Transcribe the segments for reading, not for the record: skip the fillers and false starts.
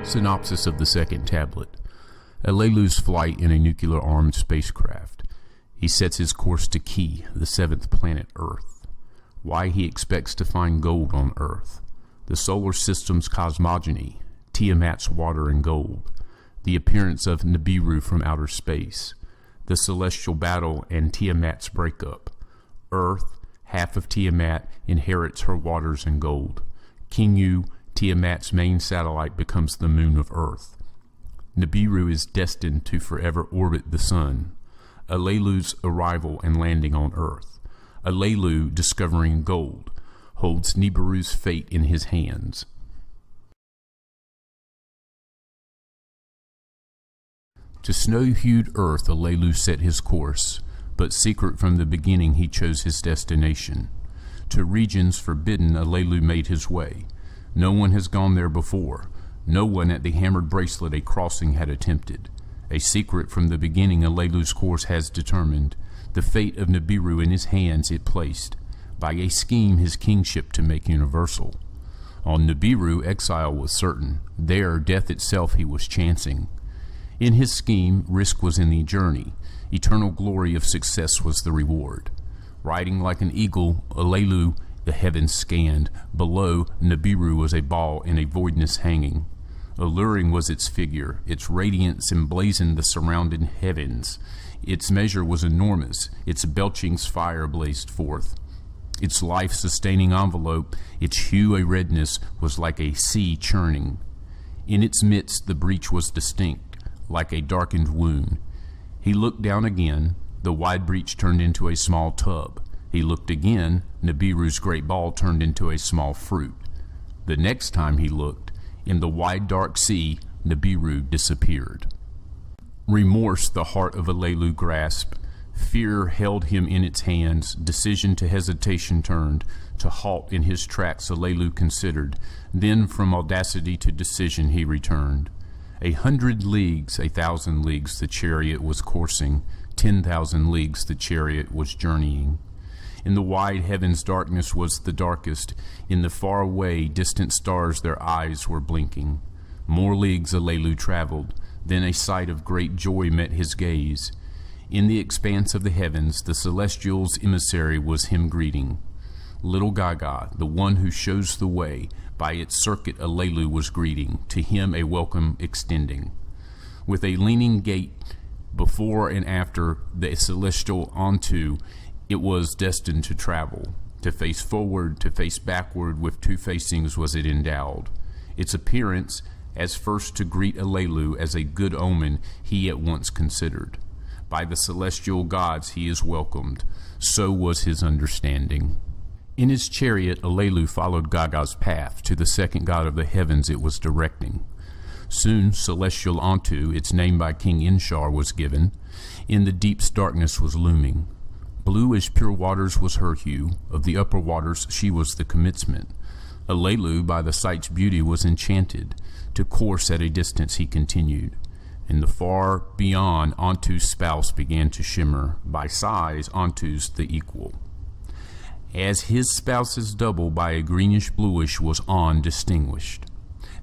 Synopsis of the second tablet. Alelu's flight in a nuclear-armed spacecraft. He sets his course to Ki, the seventh planet Earth. Why he expects to find gold on Earth. The solar system's cosmogony, Tiamat's water and gold. The appearance of Nibiru from outer space. The celestial battle and Tiamat's breakup. Earth, half of Tiamat, inherits her waters and gold. Kingu, Tiamat's main satellite, becomes the moon of Earth. Nibiru is destined to forever orbit the sun. Alelu's arrival and landing on Earth. Alelu, discovering gold, holds Nibiru's fate in his hands. To snow-hued Earth Alelu set his course, but secret from the beginning he chose his destination. To regions forbidden Alelu made his way. No one has gone there before. No one at the Hammered Bracelet a crossing had attempted. A secret from the beginning Alelu's course has determined. The fate of Nibiru in his hands it placed. By a scheme his kingship to make universal. On Nibiru exile was certain. There death itself he was chancing. In his scheme risk was in the journey. Eternal glory of success was the reward. Riding like an eagle, Alelu the heavens scanned. Below, Nibiru was a ball in a voidness hanging. Alluring was its figure. Its radiance emblazoned the surrounding heavens. Its measure was enormous. Its belchings fire blazed forth. Its life-sustaining envelope, its hue a redness, was like a sea churning. In its midst the breach was distinct, like a darkened wound. He looked down again. The wide breach turned into a small tub. He looked again. Nibiru's great ball turned into a small fruit. The next time he looked, in the wide dark sea, Nibiru disappeared. Remorse the heart of Alelu grasped. Fear held him in its hands. Decision to hesitation turned. To halt in his tracks Alelu considered. Then from audacity to decision he returned. 100 leagues, 1,000 leagues the chariot was coursing. 10,000 leagues the chariot was journeying. In the wide heavens darkness was the darkest. In the far away distant stars their eyes were blinking. More leagues Alelu traveled. Then a sight of great joy met his gaze. In the expanse of the heavens the celestial's emissary was him greeting. Little Gaga, the one who shows the way, by its circuit Alelu was greeting, to him a welcome extending. With a leaning gait before and after the celestial onto, it was destined to travel. To face forward, to face backward, with two facings was it endowed. Its appearance, as first to greet Alelu as a good omen, he at once considered. By the celestial gods he is welcomed, so was his understanding. In his chariot Alelu followed Gaga's path. To the second god of the heavens it was directing. Soon celestial Antu, its name by King Inshar, was given. In the deep's darkness was looming. Blue as pure waters was her hue. Of the upper waters she was the commencement. Alelu by the sight's beauty was enchanted. To course at a distance he continued. In the far beyond Antu's spouse began to shimmer. By size Antu's the equal. As his spouse's double by a greenish bluish was On distinguished.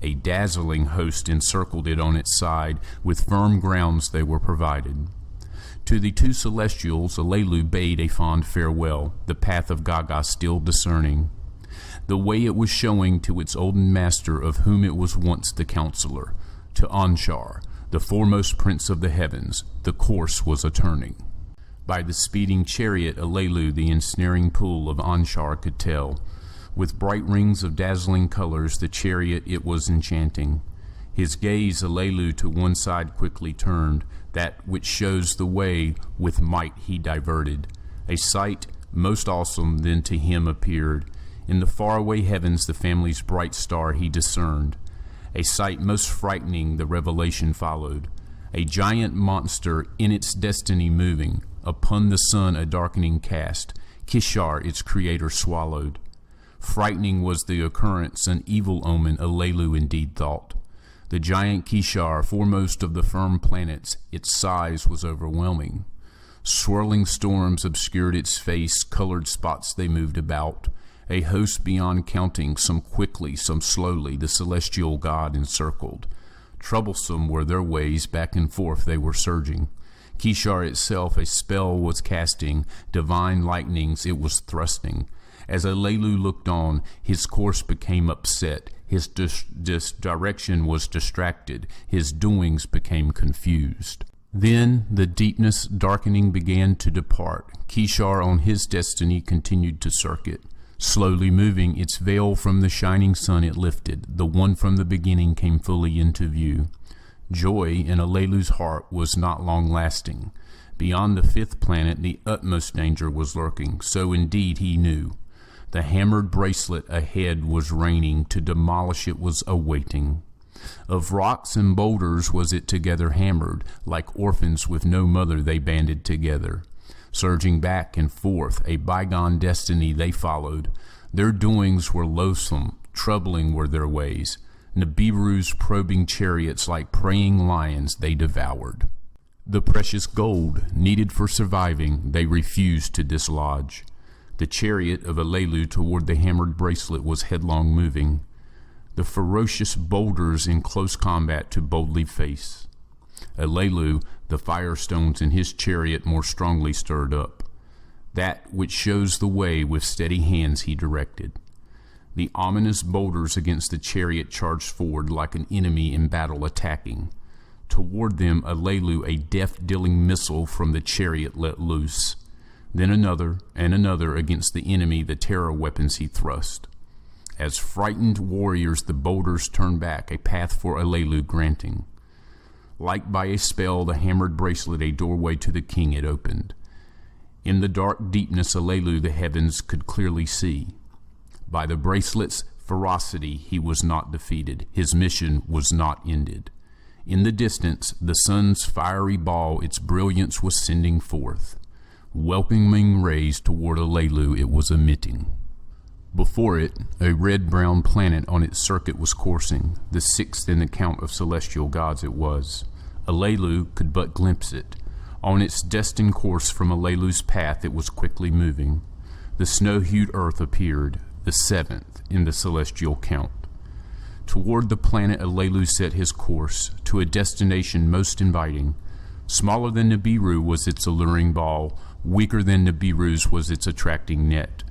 A dazzling host encircled it on its side. With firm grounds they were provided. To the two celestials Alelu bade a fond farewell, the path of Gaga still discerning. The way it was showing to its olden master, of whom it was once the counselor. To Anshar, the foremost prince of the heavens, the course was a turning. By the speeding chariot Alelu the ensnaring pool of Anshar could tell. With bright rings of dazzling colors the chariot it was enchanting. His gaze Alelu to one side quickly turned. That which shows the way with might he diverted. A sight most awesome then to him appeared. In the faraway heavens the family's bright star he discerned. A sight most frightening the revelation followed. A giant monster in its destiny moving. Upon the sun a darkening cast. Kishar its creator swallowed. Frightening was the occurrence, an evil omen Alelu indeed thought. The giant Kishar, foremost of the firm planets, its size was overwhelming. Swirling storms obscured its face, colored spots they moved about. A host beyond counting, some quickly, some slowly, the celestial god encircled. Troublesome were their ways, back and forth they were surging. Kishar itself a spell was casting, divine lightnings it was thrusting. As Alelu looked on, his course became upset, his direction was distracted, his doings became confused. Then the deepness darkening began to depart. Kishar on his destiny continued to circuit. Slowly moving, its veil from the shining sun it lifted. The one from the beginning came fully into view. Joy in Alelu's heart was not long lasting. Beyond the fifth planet, the utmost danger was lurking. So indeed he knew. The hammered bracelet ahead was raining. To demolish it was awaiting. Of rocks and boulders was it together hammered. Like orphans with no mother they banded together. Surging back and forth, a bygone destiny they followed. Their doings were loathsome, troubling were their ways. Nibiru's probing chariots like preying lions they devoured. The precious gold needed for surviving they refused to dislodge. The chariot of Alelu toward the hammered bracelet was headlong moving. The ferocious boulders in close combat to boldly face. Alelu, the firestones in his chariot more strongly stirred up. That which shows the way with steady hands he directed. The ominous boulders against the chariot charged forward like an enemy in battle attacking. Toward them Alelu a death-dealing missile from the chariot let loose. Then another and another against the enemy the terror weapons he thrust. As frightened warriors the boulders turned back, a path for Alelu granting. Like by a spell the hammered bracelet a doorway to the king it opened. In the dark deepness Alelu the heavens could clearly see. By the bracelet's ferocity he was not defeated, his mission was not ended. In the distance the sun's fiery ball its brilliance was sending forth. Welcoming rays toward Alelu it was emitting. Before it, a red-brown planet on its circuit was coursing, the sixth in the count of celestial gods it was. Alelu could but glimpse it. On its destined course from Alelu's path it was quickly moving. The snow-hued earth appeared, the seventh in the celestial count. Toward the planet Alelu set his course, to a destination most inviting. Smaller than Nibiru was its alluring ball, weaker than Nibiru's was its attracting net.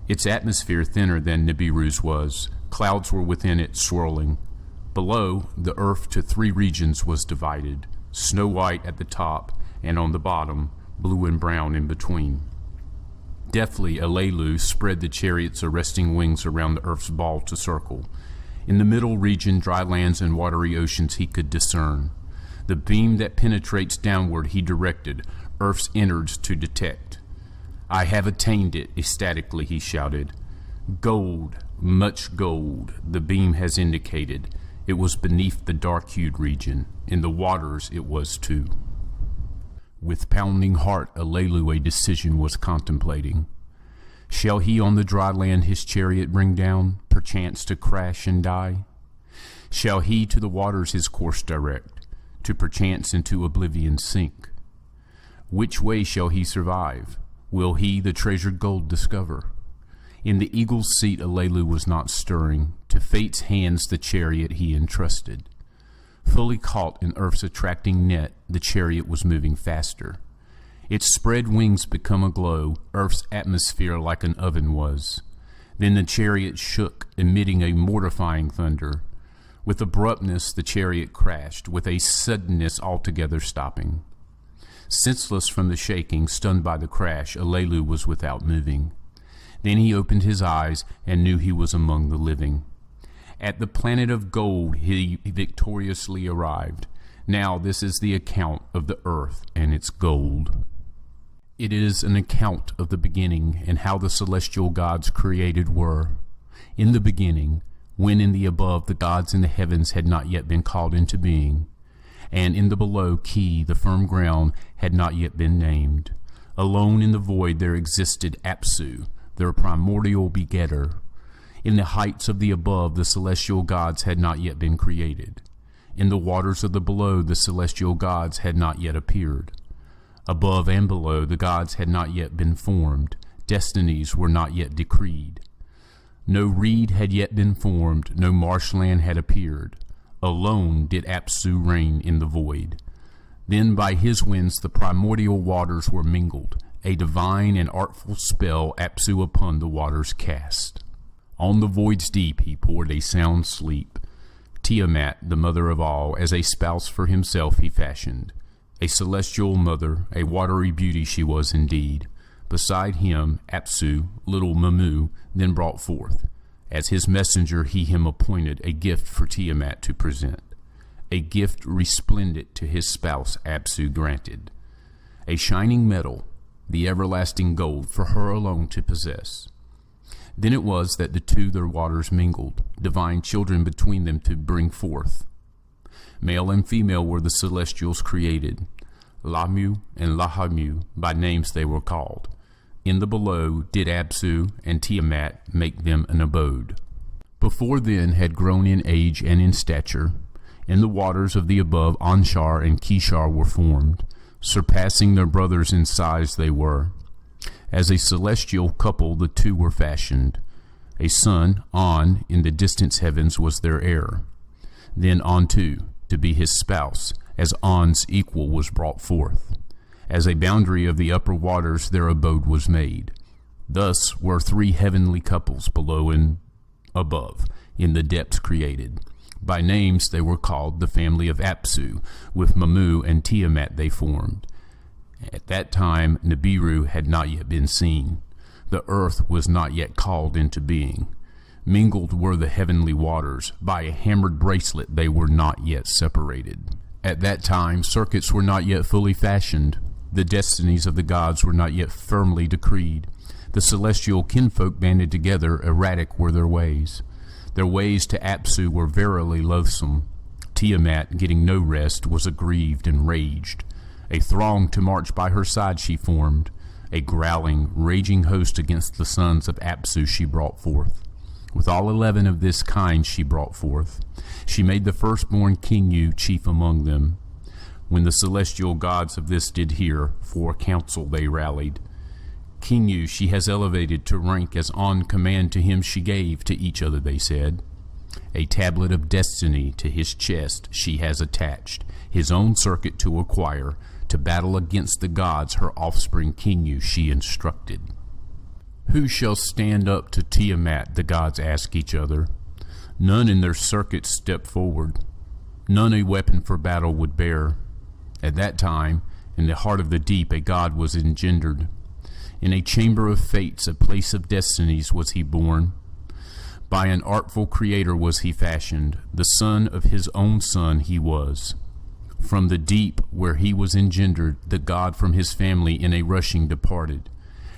Its atmosphere thinner than Nibiru's was. Clouds were within it swirling. Below, the earth to three regions was divided, snow white at the top, and on the bottom, blue and brown in between. Deftly Alelu spread the chariot's arresting wings around the earth's ball to circle. In the middle region, dry lands and watery oceans he could discern. The beam that penetrates downward he directed, earth's innards to detect. I have attained it, ecstatically he shouted. Gold, much gold, the beam has indicated. It was beneath the dark-hued region. In the waters it was too. With pounding heart Alelu a decision was contemplating. Shall he on the dry land his chariot bring down, perchance to crash and die? Shall he to the waters his course direct, to perchance into oblivion sink? Which way shall he survive? Will he the treasured gold discover? In the eagle's seat Alelu was not stirring. To fate's hands the chariot he entrusted. Fully caught in earth's attracting net, the chariot was moving faster. Its spread wings become aglow, earth's atmosphere like an oven was. Then the chariot shook, emitting a mortifying thunder. With abruptness the chariot crashed, with a suddenness altogether stopping. Senseless from the shaking, stunned by the crash, Alelu was without moving. Then he opened his eyes and knew he was among the living. At the planet of gold he victoriously arrived. Now this is the account of the earth and its gold. It is an account of the beginning and how the celestial gods created were. In the beginning, when in the above the gods in the heavens had not yet been called into being, and in the below Ki, the firm ground, had not yet been named. Alone in the void there existed Apsu, their primordial begetter. In the heights of the above the celestial gods had not yet been created. In the waters of the below the celestial gods had not yet appeared. Above and below the gods had not yet been formed, destinies were not yet decreed. No reed had yet been formed, no marshland had appeared. Alone did Apsu reign in the void. Then by his winds the primordial waters were mingled. A divine and artful spell Apsu upon the waters cast. On the void's deep he poured a sound sleep. Tiamat, the mother of all, as a spouse for himself he fashioned. A celestial mother, a watery beauty she was indeed. Beside him, Apsu, little Mamu, then brought forth. As his messenger he him appointed a gift for Tiamat to present. A gift resplendent to his spouse Apsu granted. A shining metal, the everlasting gold, for her alone to possess. Then it was that the two their waters mingled, divine children between them to bring forth. Male and female were the celestials created. Lamu and Lahamu, by names they were called. In the below did Apsu and Tiamat make them an abode. Before then had grown in age and in stature. In the waters of the above Anshar and Kishar were formed. Surpassing their brothers in size they were. As a celestial couple the two were fashioned. A son, On, in the distant heavens was their heir. Then Antu, to be his spouse, as On's equal was brought forth. As a boundary of the upper waters their abode was made. Thus were three heavenly couples below and above, in the depths created. By names they were called the family of Apsu, with Mamu and Tiamat they formed. At that time Nibiru had not yet been seen. The earth was not yet called into being. Mingled were the heavenly waters. By a hammered bracelet they were not yet separated. At that time circuits were not yet fully fashioned. The destinies of the gods were not yet firmly decreed. The celestial kinfolk banded together, erratic were their ways. Their ways to Apsu were verily loathsome. Tiamat, getting no rest, was aggrieved and raged. A throng to march by her side she formed. A growling, raging host against the sons of Apsu she brought forth. With all 11 of this kind she brought forth. She made the firstborn Kingu chief among them. When the celestial gods of this did hear, for council they rallied. Kingu she has elevated to rank as on command to him she gave to each other, they said. A tablet of destiny to his chest she has attached, his own circuit to acquire. To battle against the gods her offspring Kingu she instructed. Who shall stand up to Tiamat, the gods ask each other. None in their circuits step forward. None a weapon for battle would bear. At that time, in the heart of the deep a god was engendered. In a chamber of fates, a place of destinies was he born. By an artful creator was he fashioned. The son of his own son he was. From the deep where he was engendered, the god from his family in a rushing departed.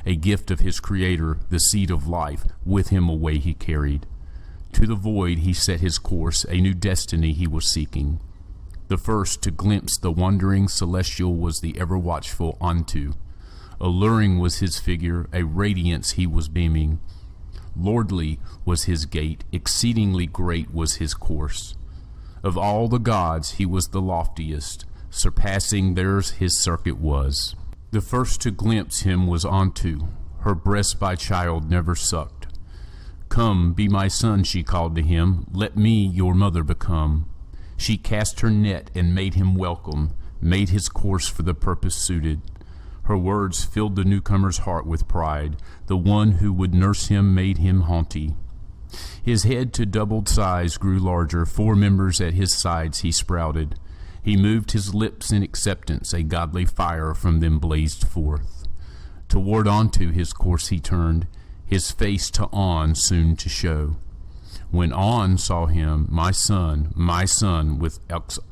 A gift of his creator, the seed of life, with him away he carried. To the void he set his course, a new destiny he was seeking. The first to glimpse the wandering celestial was the ever-watchful Antu. Alluring was his figure, a radiance he was beaming. Lordly was his gait, exceedingly great was his course. Of all the gods he was the loftiest, surpassing theirs his circuit was. The first to glimpse him was Antu, her breast by child never sucked. Come, be my son, she called to him, let me your mother become. She cast her net and made him welcome, made his course for the purpose suited. Her words filled the newcomer's heart with pride. The one who would nurse him made him haughty. His head to doubled size grew larger, 4 members at his sides he sprouted. He moved his lips in acceptance, a godly fire from them blazed forth. Toward Antu his course he turned, his face to On soon to show. When On saw him, my son, with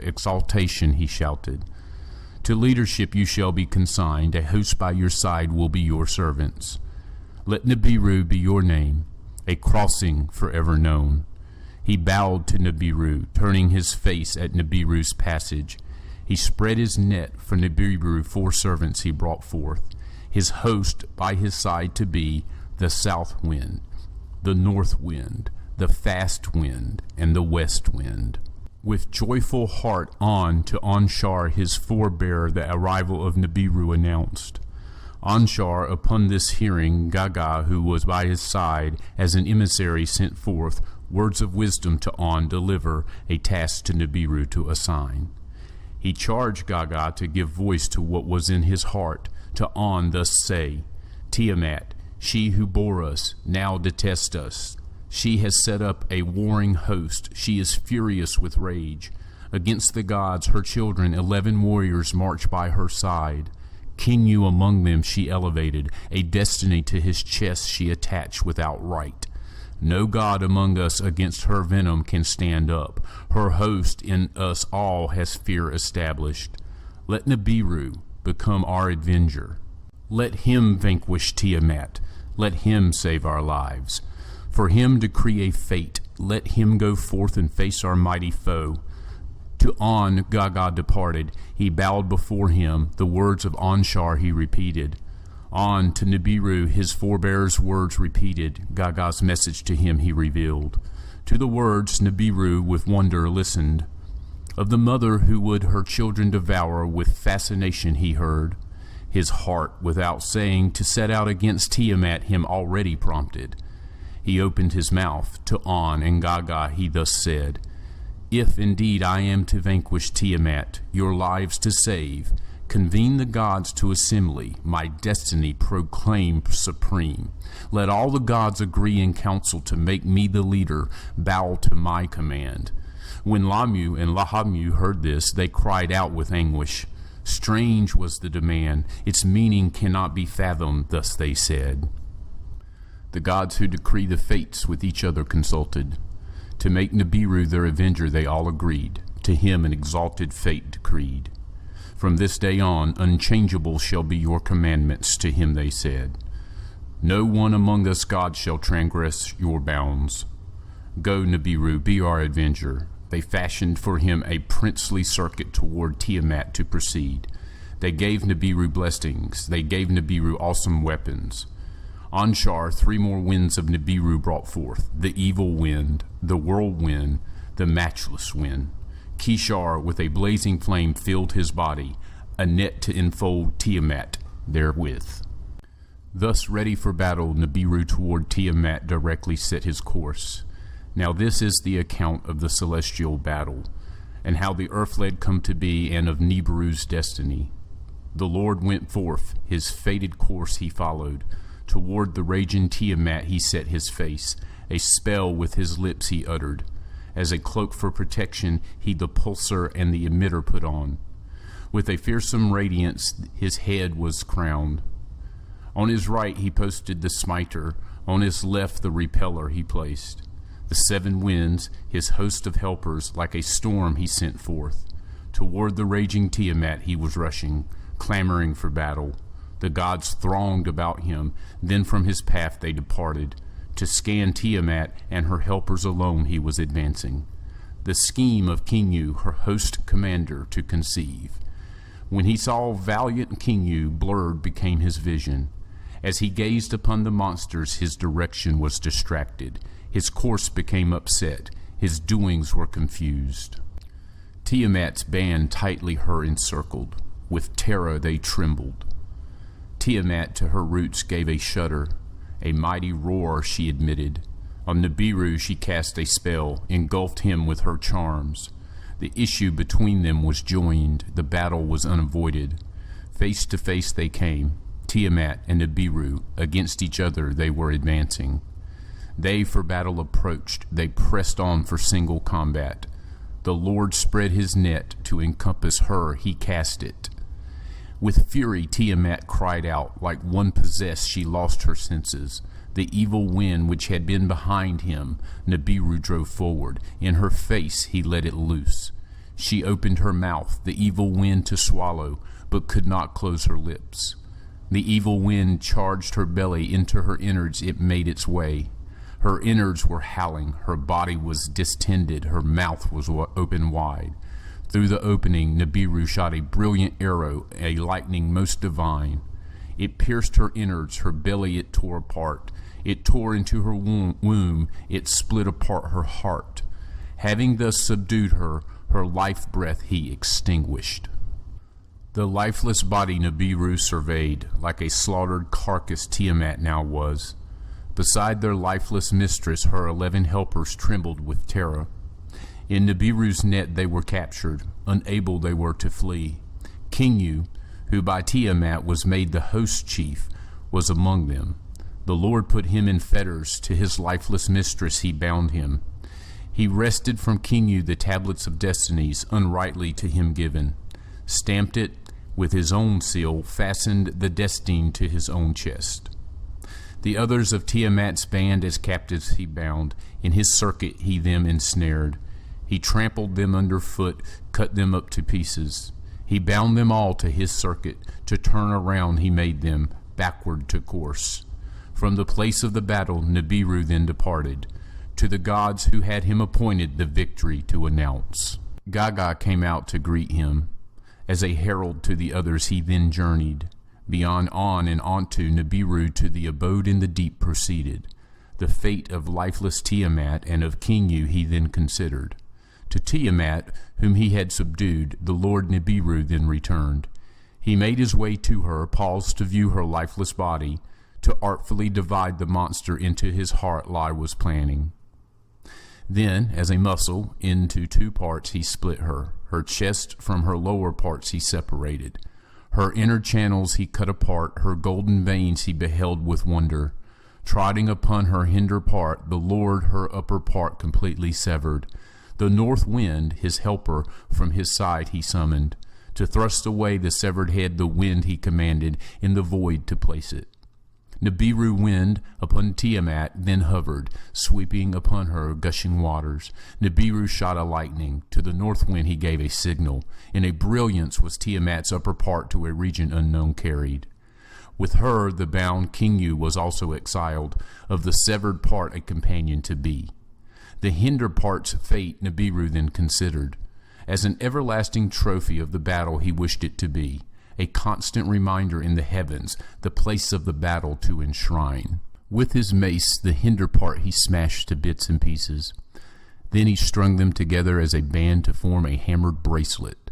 exaltation he shouted. To leadership you shall be consigned, a host by your side will be your servants. Let Nibiru be your name, a crossing forever known. He bowed to Nibiru, turning his face at Nibiru's passage. He spread his net for Nibiru, 4 servants he brought forth. His host by his side to be the south wind, the north wind, the fast wind, and the west wind. With joyful heart On to Anshar his forebear the arrival of Nibiru announced. Anshar, upon this hearing, Gaga, who was by his side as an emissary sent forth, words of wisdom to On deliver, a task to Nibiru to assign. He charged Gaga to give voice to what was in his heart, to On thus say, Tiamat, she who bore us, now detests us. She has set up a warring host. She is furious with rage. Against the gods, her children, 11 warriors march by her side. Kingu among them she elevated, a destiny to his chest she attached without right. No god among us against her venom can stand up. Her host in us all has fear established. Let Nibiru become our avenger. Let him vanquish Tiamat. Let him save our lives. For him decree a fate. Let him go forth and face our mighty foe. To On Gaga departed. He bowed before him. The words of Anshar he repeated. On to Nibiru his forebears' words repeated. Gaga's message to him he revealed. To the words Nibiru with wonder listened. Of the mother who would her children devour, with fascination he heard. His heart, without saying, to set out against Tiamat him already prompted. He opened his mouth to On and Gaga he thus said, If indeed I am to vanquish Tiamat, your lives to save, convene the gods to assembly, my destiny proclaim supreme. Let all the gods agree in council to make me the leader, bow to my command. When Lamu and Lahamu heard this, they cried out with anguish. Strange was the demand, its meaning cannot be fathomed, thus they said. The gods who decree the fates with each other consulted. To make Nibiru their avenger they all agreed, to him an exalted fate decreed. From this day on, unchangeable shall be your commandments, to him they said. No one among us gods shall transgress your bounds. Go, Nibiru, be our avenger. They fashioned for him a princely circuit toward Tiamat to proceed. They gave Nibiru blessings, they gave Nibiru awesome weapons. Anshar 3 more winds of Nibiru brought forth, the evil wind, the whirlwind, the matchless wind. Kishar with a blazing flame filled his body, a net to enfold Tiamat therewith. Thus ready for battle, Nibiru toward Tiamat directly set his course. Now this is the account of the celestial battle, and how the earth-led come to be, and of Nibiru's destiny. The Lord went forth, his fated course he followed. Toward the raging Tiamat he set his face, a spell with his lips he uttered. As a cloak for protection he the pulsar and the emitter put on. With a fearsome radiance his head was crowned. On his right he posted the smiter, on his left the repeller he placed. The 7 winds, his host of helpers, like a storm he sent forth. Toward the raging Tiamat he was rushing, clamoring for battle. The gods thronged about him, then from his path they departed. To scan Tiamat and her helpers alone he was advancing. The scheme of Kingu, her host commander, to conceive. When he saw valiant Kingu, blurred became his vision. As he gazed upon the monsters, his direction was distracted. His course became upset. His doings were confused. Tiamat's band tightly her encircled. With terror they trembled. Tiamat to her roots gave a shudder. A mighty roar she admitted. On Nibiru she cast a spell, engulfed him with her charms. The issue between them was joined. The battle was unavoided. Face to face they came. Tiamat and Nibiru, against each other they were advancing. They for battle approached, they pressed on for single combat. The Lord spread his net, to encompass her he cast it. With fury Tiamat cried out, like one possessed she lost her senses. The evil wind which had been behind him, Nibiru drove forward. In her face he let it loose. She opened her mouth, the evil wind to swallow, but could not close her lips. The evil wind charged her belly, into her innards it made its way. Her innards were howling, her body was distended, her mouth was open wide. Through the opening Nibiru shot a brilliant arrow, a lightning most divine. It pierced her innards, her belly it tore apart. It tore into her womb, it split apart her heart. Having thus subdued her, her life breath he extinguished. The lifeless body Nibiru surveyed, like a slaughtered carcass Tiamat now was. Beside their lifeless mistress, her 11 helpers trembled with terror. In Nibiru's net they were captured, unable they were to flee. Kingu, who by Tiamat was made the host chief, was among them. The Lord put him in fetters, to his lifeless mistress he bound him. He wrested from Kingu the tablets of destinies, unrightly to him given, stamped it with his own seal, fastened the destine to his own chest. The others of Tiamat's band as captives he bound, in his circuit he them ensnared. He trampled them underfoot, cut them up to pieces. He bound them all to his circuit, to turn around he made them, backward to course. From the place of the battle Nibiru then departed, to the gods who had him appointed the victory to announce. Gaga came out to greet him. As a herald to the others he then journeyed. Beyond on and onto Nibiru to the abode in the deep proceeded. The fate of lifeless Tiamat and of Kingu he then considered. To Tiamat, whom he had subdued, the Lord Nibiru then returned. He made his way to her, paused to view her lifeless body, to artfully divide the monster into his heart lie was planning. Then, as a muscle, into 2 parts he split her. Her chest from her lower parts he separated. Her inner channels he cut apart, her golden veins he beheld with wonder. Trotting upon her hinder part, the Lord her upper part completely severed. The north wind, his helper, from his side he summoned. To thrust away the severed head the wind he commanded, in the void to place it. Nibiru wind upon Tiamat then hovered, sweeping upon her gushing waters. Nibiru shot a lightning. To the north wind he gave a signal. In a brilliance was Tiamat's upper part to a region unknown carried. With her the bound Kingu was also exiled, of the severed part a companion to be. The hinder part's fate Nibiru then considered. As an everlasting trophy of the battle he wished it to be, a constant reminder in the heavens, the place of the battle to enshrine. With his mace the hinder part he smashed to bits and pieces. Then he strung them together as a band to form a hammered bracelet.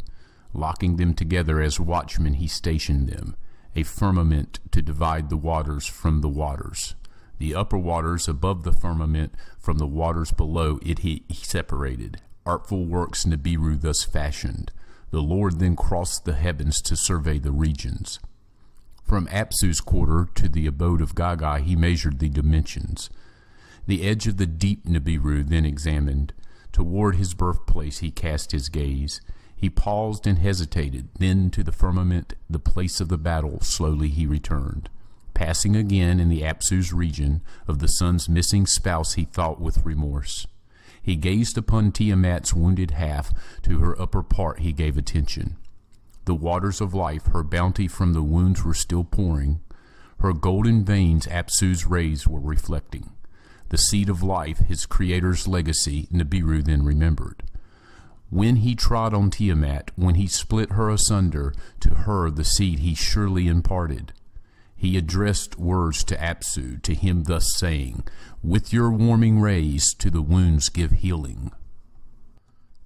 Locking them together as watchmen he stationed them, a firmament to divide the waters from the waters. The upper waters above the firmament from the waters below it he separated. Artful works Nibiru thus fashioned. The Lord then crossed the heavens to survey the regions. From Apsu's quarter to the abode of Gaga he measured the dimensions. The edge of the deep Nibiru then examined. Toward his birthplace he cast his gaze. He paused and hesitated. Then to the firmament, the place of the battle, slowly he returned. Passing again in the Apsu's region, of the sun's missing spouse he thought with remorse. He gazed upon Tiamat's wounded half, to her upper part he gave attention. The waters of life, her bounty from the wounds were still pouring. Her golden veins Apsu's rays were reflecting. The seed of life, his creator's legacy, Nibiru then remembered. When he trod on Tiamat, when he split her asunder, to her the seed he surely imparted. He addressed words to Apsu, to him thus saying, with your warming rays to the wounds give healing.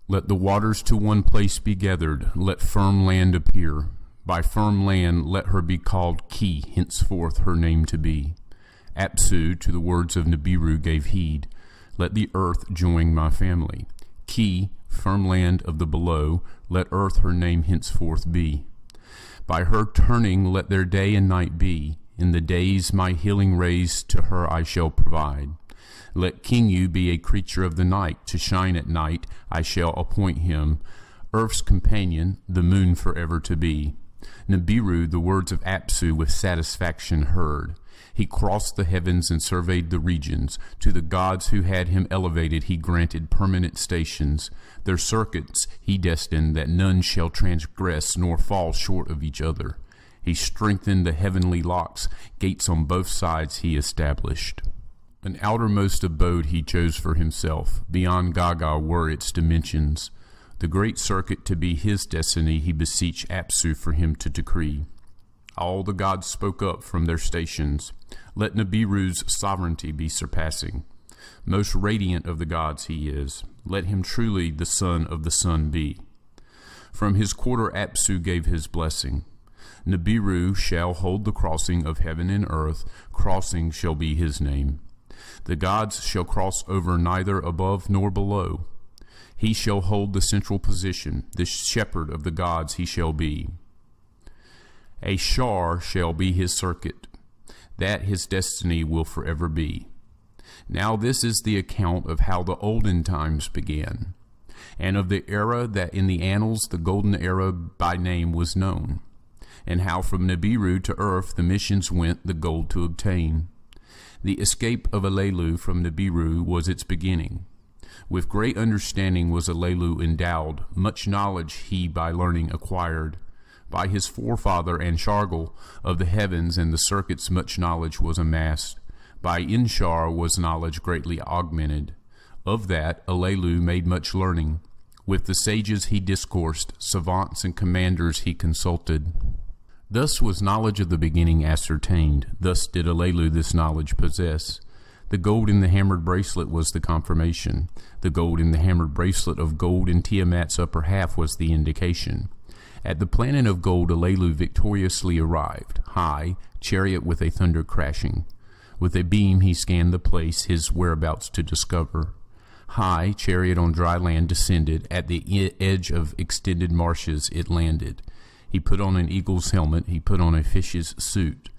Let the waters to one place be gathered, let firm land appear. By firm land let her be called Ki, henceforth her name to be. Apsu to the words of Nibiru gave heed, let the earth join my family. Ki, firm land of the below, let earth her name henceforth be. By her turning let their day and night be. In the days my healing rays to her I shall provide. Let Kingu be a creature of the night. To shine at night I shall appoint him. Earth's companion, the moon forever to be. Nibiru the words of Apsu with satisfaction heard. He crossed the heavens and surveyed the regions. To the gods who had him elevated he granted permanent stations. Their circuits he destined that none shall transgress nor fall short of each other. He strengthened the heavenly locks, gates on both sides he established. An outermost abode he chose for himself. Beyond Gaga were its dimensions. The great circuit to be his destiny he beseeched Apsu for him to decree. All the gods spoke up from their stations. Let Nibiru's sovereignty be surpassing. Most radiant of the gods he is. Let him truly the son of the sun be. From his quarter Apsu gave his blessing. Nibiru shall hold the crossing of heaven and earth. Crossing shall be his name. The gods shall cross over neither above nor below. He shall hold the central position, the shepherd of the gods he shall be. A shar shall be his circuit, that his destiny will forever be. Now this is the account of how the olden times began, and of the era that in the annals the golden era by name was known, and how from Nibiru to earth the missions went the gold to obtain. The escape of Alelu from Nibiru was its beginning. With great understanding was Alelu endowed, much knowledge he by learning acquired. By his forefather Anshargal of the heavens and the circuits much knowledge was amassed. By Inshar was knowledge greatly augmented. Of that Alelu made much learning. With the sages he discoursed, savants and commanders he consulted. Thus was knowledge of the beginning ascertained. Thus did Alelu this knowledge possess. The gold in the hammered bracelet was the confirmation. The gold in the hammered bracelet of gold in Tiamat's upper half was the indication. At the planet of gold Alelu victoriously arrived, high, chariot with a thunder crashing. With a beam he scanned the place, his whereabouts to discover. High, chariot on dry land descended, at the edge of extended marshes it landed. He put on an eagle's helmet, he put on a fish's suit.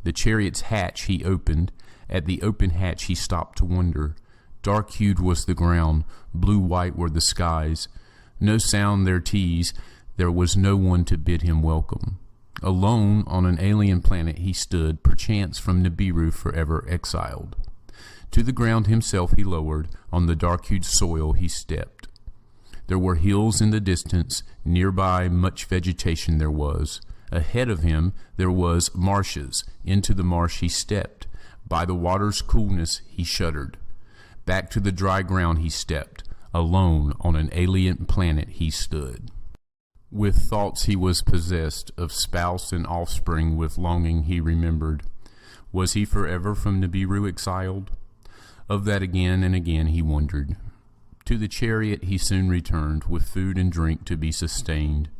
The chariot's hatch he opened, at the open hatch he stopped to wonder. Dark-hued was the ground, blue-white were the skies. No sound their tease, there was no one to bid him welcome. Alone on an alien planet he stood, perchance from Nibiru forever exiled. To the ground himself he lowered, on the dark-hued soil he stepped. There were hills in the distance, nearby much vegetation there was. Ahead of him there was marshes, into the marsh he stepped. By the water's coolness he shuddered. Back to the dry ground he stepped. Alone on an alien planet he stood. With thoughts he was possessed, of spouse and offspring with longing he remembered. Was he forever from Nibiru exiled? Of that again and again he wondered. To the chariot he soon returned, with food and drink to be sustained.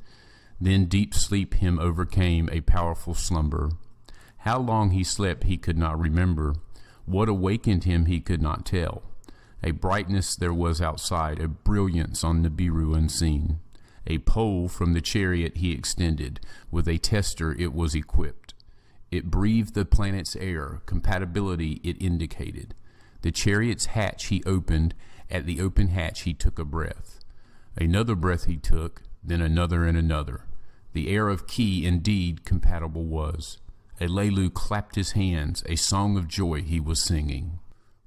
Then deep sleep him overcame, a powerful slumber. How long he slept he could not remember. What awakened him he could not tell. A brightness there was outside, a brilliance on Nibiru unseen. A pole from the chariot he extended, with a tester it was equipped. It breathed the planet's air, compatibility it indicated. The chariot's hatch he opened, at the open hatch he took a breath. Another breath he took, then another and another. The air of Ki indeed compatible was. Alelu clapped his hands, a song of joy he was singing.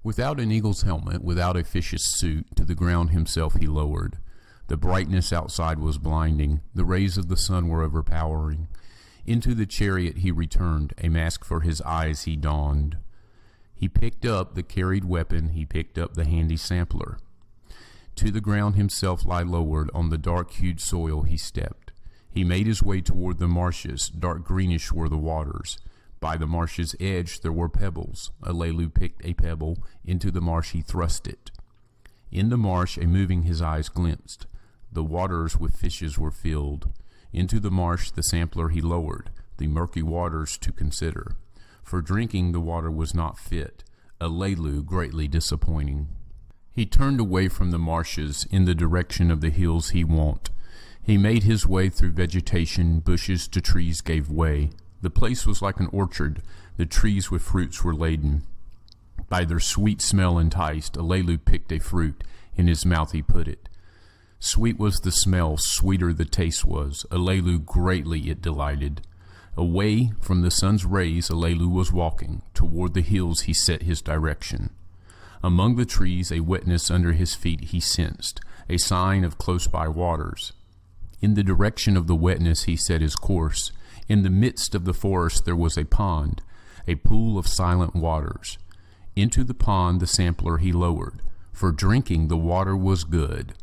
Without an eagle's helmet, without a fish's suit, to the ground himself he lowered. The brightness outside was blinding, the rays of the sun were overpowering. Into the chariot he returned, a mask for his eyes he donned. He picked up the carried weapon, he picked up the handy sampler. To the ground himself lie lowered, on the dark-hued soil he stepped. He made his way toward the marshes, dark greenish were the waters. By the marsh's edge there were pebbles. Alelu picked a pebble, into the marsh he thrust it. In the marsh a moving his eyes glimpsed. The waters with fishes were filled. Into the marsh the sampler he lowered, the murky waters to consider. For drinking the water was not fit, Alelu greatly disappointing. He turned away from the marshes, in the direction of the hills he wont. He made his way through vegetation, bushes to trees gave way. The place was like an orchard, the trees with fruits were laden. By their sweet smell enticed, Alelu picked a fruit, in his mouth he put it. Sweet was the smell, sweeter the taste was. Alelu greatly it delighted. Away from the sun's rays Alelu was walking. Toward the hills he set his direction. Among the trees a wetness under his feet he sensed, a sign of close-by waters. In the direction of the wetness he set his course. In the midst of the forest there was a pond, a pool of silent waters. Into the pond the sampler he lowered. For drinking the water was good.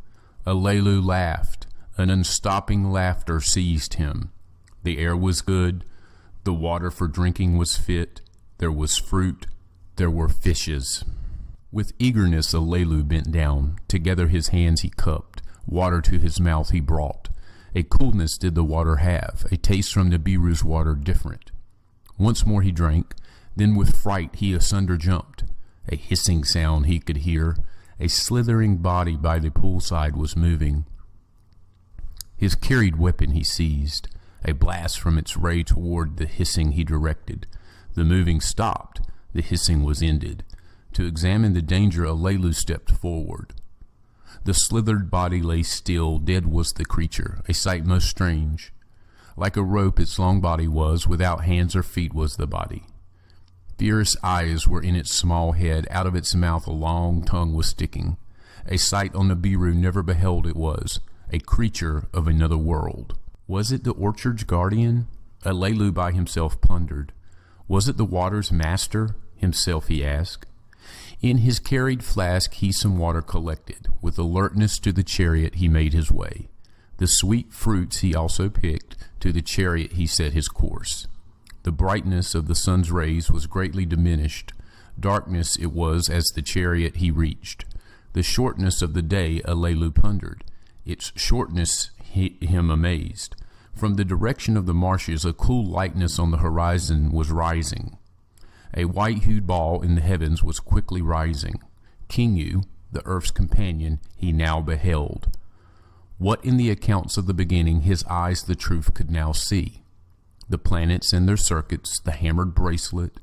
Alelu laughed. An unstopping laughter seized him. The air was good. The water for drinking was fit. There was fruit. There were fishes. With eagerness Alelu bent down. Together his hands he cupped. Water to his mouth he brought. A coolness did the water have, a taste from Nibiru's water different. Once more he drank. Then with fright he asunder jumped. a hissing sound he could hear. A slithering body by the poolside was moving. His carried weapon he seized. A blast from its ray toward the hissing he directed. The moving stopped. The hissing was ended. To examine the danger, Alelu stepped forward. The slithered body lay still. Dead was the creature, a sight most strange. Like a rope its long body was, without hands or feet was the body. Fierce eyes were in its small head. Out of its mouth a long tongue was sticking. A sight on Nibiru never beheld it was, a creature of another world. Was it the orchard's guardian? Alelu by himself pondered. Was it the water's master? Himself he asked. In his carried flask he some water collected. With alertness to the chariot he made his way. The sweet fruits he also picked. To the chariot he set his course. The brightness of the sun's rays was greatly diminished. Darkness it was as the chariot he reached. The shortness of the day Alelu pondered. Its shortness him amazed. From the direction of the marshes a cool lightness on the horizon was rising. A white-hued ball in the heavens was quickly rising. Kingu, the earth's companion, he now beheld. What in the accounts of the beginning his eyes the truth could now see. The planets and their circuits, the hammered bracelet,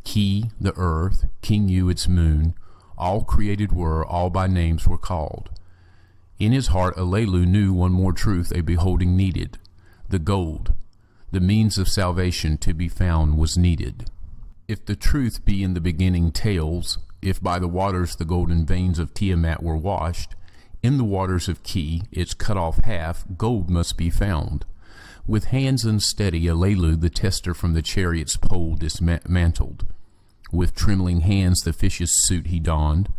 Ki, the earth, Kingu, its moon, all created were, all by names were called. In his heart Alelu knew one more truth a beholding needed. The gold, the means of salvation to be found was needed. If the truth be in the beginning tales, if by the waters the golden veins of Tiamat were washed, in the waters of Ki, its cut off half, gold must be found. With hands unsteady, Alelu, the tester from the chariot's pole, dismantled. With trembling hands the fish's suit he donned,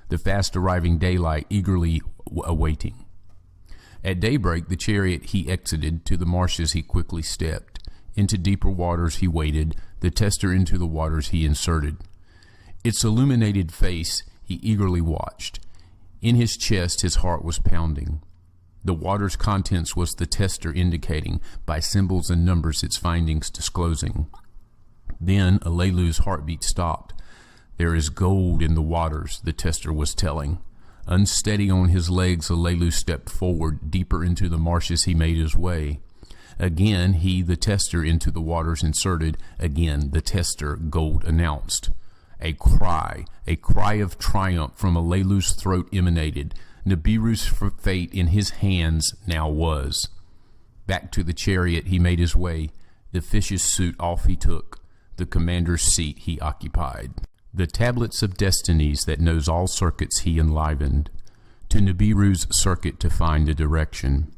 the fast arriving daylight eagerly awaiting. At daybreak the chariot he exited, to the marshes he quickly stepped. Into deeper waters he waded, the tester into the waters he inserted. Its illuminated face he eagerly watched. In his chest his heart was pounding. The water's contents was the tester indicating, by symbols and numbers its findings disclosing. Then Alelu's heartbeat stopped. There is gold in the waters, the tester was telling. Unsteady on his legs, Alelu stepped forward. Deeper into the marshes he made his way. Again he, the tester, into the waters inserted. Again the tester, gold announced. A cry of triumph from Alelu's throat emanated. Nibiru's fate in his hands now was. Back to the chariot he made his way. The fish's suit off he took. The commander's seat he occupied. The tablets of destinies that knows all circuits he enlivened. To Nibiru's circuit to find a direction.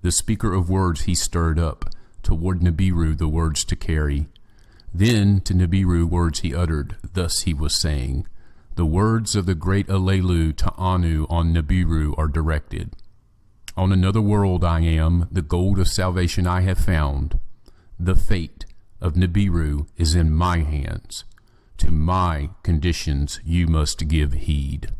The speaker of words he stirred up. Toward Nibiru the words to carry. Then to Nibiru words he uttered. Thus he was saying. The words of the great Alelu to Anu on Nibiru are directed. On another world I am, the gold of salvation I have found. The fate of Nibiru is in my hands. To my conditions you must give heed.